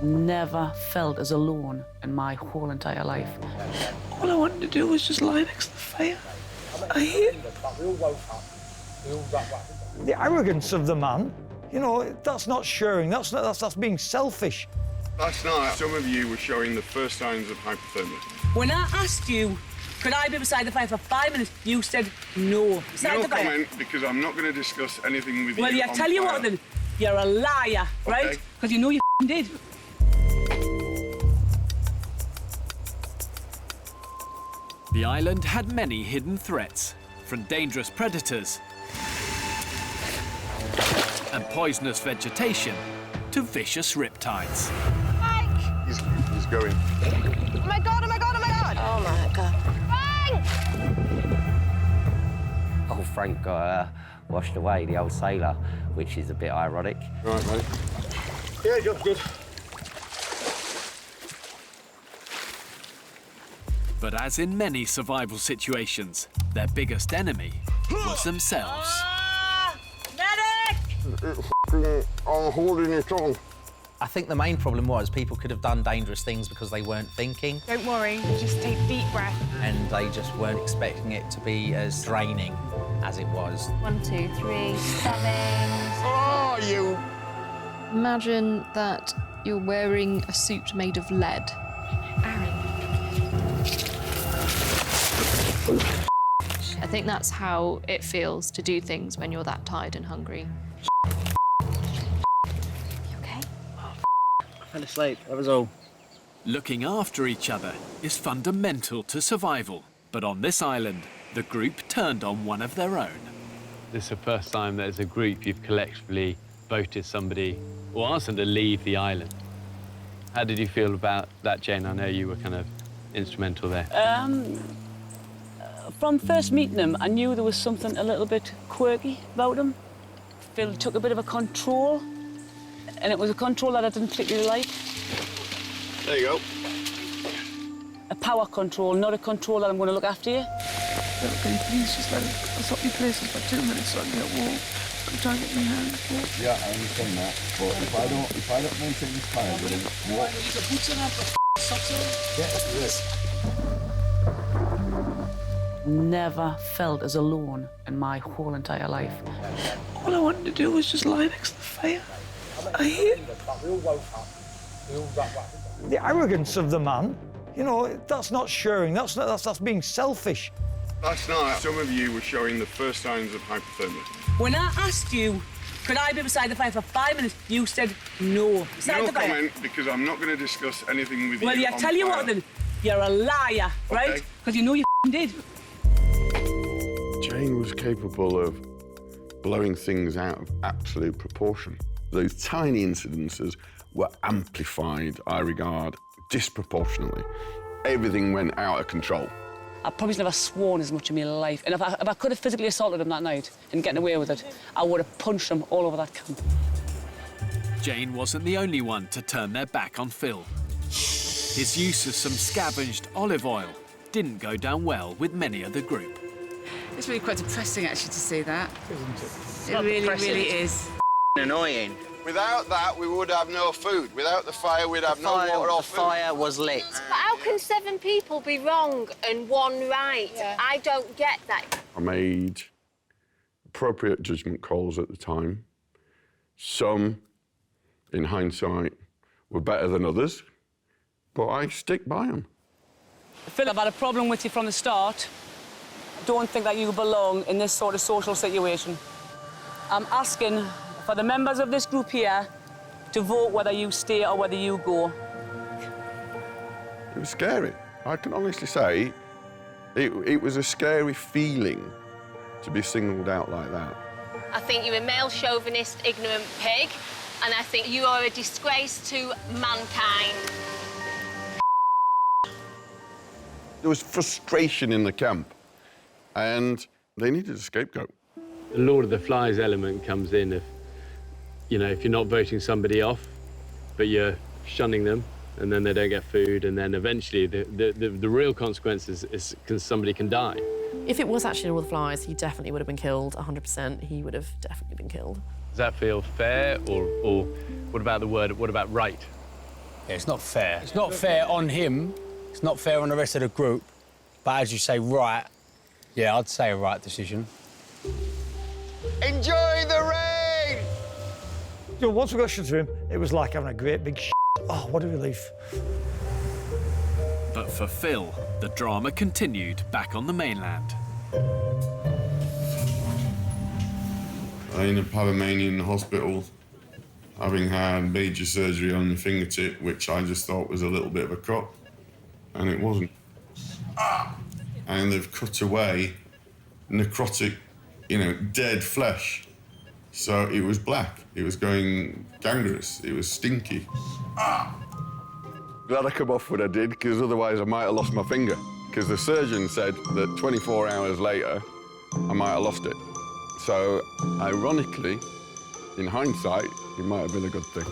Never felt as alone in my whole entire life. All I wanted to do was just lie next to the fire. I hate the arrogance of the man. You know, that's not sharing, that's being selfish. Last night, some of you were showing the first signs of hypothermia. When I asked you, could I be beside the fire for 5 minutes, you said no. No comment, because I'm not going to discuss anything with you. Well, yeah, tell you what then, you're a liar, right? Because you know you did. The island had many hidden threats, from dangerous predators and poisonous vegetation to vicious riptides. Frank! He's going. Oh my God, oh my God, oh my God! Oh my God. Frank! Oh, Frank got washed away, the old sailor, which is a bit ironic. Right, mate. Yeah, job's good. But as in many survival situations, their biggest enemy was themselves. Medic! I'm holding it on. I think the main problem was people could have done dangerous things because they weren't thinking. Don't worry, just take a deep breath. And they just weren't expecting it to be as draining as it was. 1, 2, 3, stomach. Oh, you! Imagine that you're wearing a suit made of lead. Aaron. I think that's how it feels to do things when you're that tired and hungry. You okay? I fell asleep, that was all. Looking after each other is fundamental to survival. But on this island, the group turned on one of their own. This is the first time that as a group you've collectively voted somebody or asked them to leave the island. How did you feel about that, Jane? I know you were kind of instrumental there. From first meeting him, I knew there was something a little bit quirky about him. Phil took a bit of a control, and it was a control that I didn't particularly like. There you go. A power control, not a control that I'm going to look after you. Can you please just let us up your places for 2 minutes so I can get warm? I'm trying to get my hands warm. Yeah, I understand that. But if I don't maintain this fire, then what? Never felt as alone in my whole entire life. All I wanted to do was just lie next to the fire. I hate The arrogance of the man. You know, that's not sharing, that's being selfish. Last night, some of you were showing the first signs of hypothermia. When I asked you, could I be beside the fire for 5 minutes, you said no. No comment, because I'm not going to discuss anything with you. Well, yeah, tell you what then, you're a liar, right? Because you know you did. Jane was capable of blowing things out of absolute proportion. Those tiny incidences were amplified, I regard, disproportionately. Everything went out of control. I've probably never sworn as much in my life. And if I could have physically assaulted him that night and getting away with it, I would have punched him all over that camp. Jane wasn't the only one to turn their back on Phil. His use of some scavenged olive oil didn't go down well with many of the group. It's really quite depressing, actually, to see that. Isn't it? It really, really is. Annoying. Without that, we would have no food. Without the fire, we'd have no water or food. The fire was lit. But how can 7 people be wrong and 1 right? Yeah. I don't get that. I made appropriate judgment calls at the time. Some, in hindsight, were better than others, but I stick by them. Phil, I've had a problem with you from the start. I don't think that you belong in this sort of social situation. I'm asking for the members of this group here to vote whether you stay or whether you go. It was scary. I can honestly say it was a scary feeling to be singled out like that. I think you're a male chauvinist, ignorant pig, and I think you are a disgrace to mankind. There was frustration in the camp, and they needed a scapegoat. The Lord of the Flies element comes in if you're not voting somebody off, but you're shunning them, and then they don't get food, and then eventually the real consequences is somebody can die. If it was actually Lord of the Flies, he definitely would have been killed, 100%. He would have definitely been killed. Does that feel fair, or what about the word, what about right? Yeah, it's not fair. It's not fair on him. It's not fair on the rest of the group. But as you say, right, yeah, I'd say a right decision. Enjoy the rain! You know, once we got shut to him, it was like having a great big Oh, what a relief. But for Phil, the drama continued back on the mainland. I ended up having mania in the hospital, having had major surgery on my fingertip, which I just thought was a little bit of a cut, and it wasn't. And they've cut away necrotic, dead flesh. So it was black, it was going gangrenous, it was stinky. Glad I come off when I did, because otherwise I might have lost my finger. Because the surgeon said that 24 hours later, I might have lost it. So, ironically, in hindsight, it might have been a good thing.